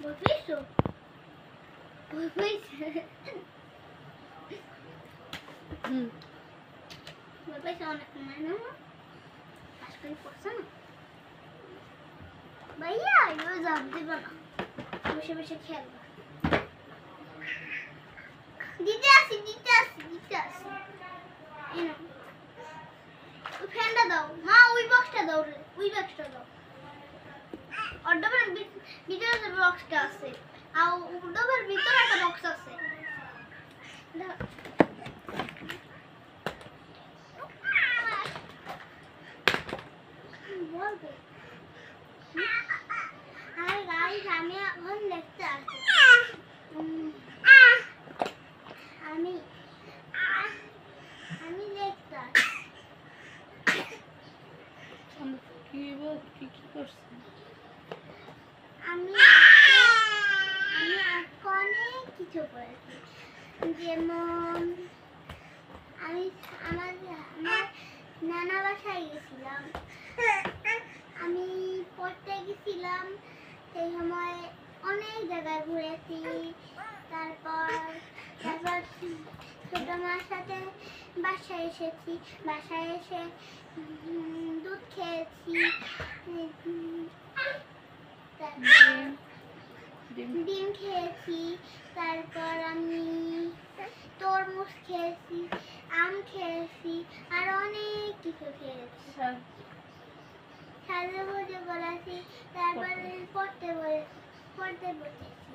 বুঝছো বুঝছো বুঝছো অনেক মানে আজকাল পড়ছে না ভাইয়া এগুলো জব দিব না বসে বসে খেলবা দিতে আসি ওই ফ্যানটা দাও মা ওই বক্সটা দাও ওই বক্সটা দাও অর্ডারের ভিতরে বক্সটা আছে আর অর্ডারের ভিতরে একটা বক্স আছে বলবে আর গাইস আমি এখন দেখতে আসি আমি আমি দেখতে আসি কি করছেন আমি অনেক কিছু করেছি যেমন আমি আমার নানা বাসায় গেছিলাম আমি পড়তে গেছিলাম সেই সময় অনেক জায়গায় ঘুরেছি তারপর ছোট মার সাথে বাসায় এসেছি বাসায় এসে দুধ খেয়েছি ডিম খেয়েছি তারপর আমি তরমুজ খেয়েছি আম খেয়েছি আর অনেক কিছু খেয়েছি সাজে ভোজে করেছি তারপরে পড়তে বসেছি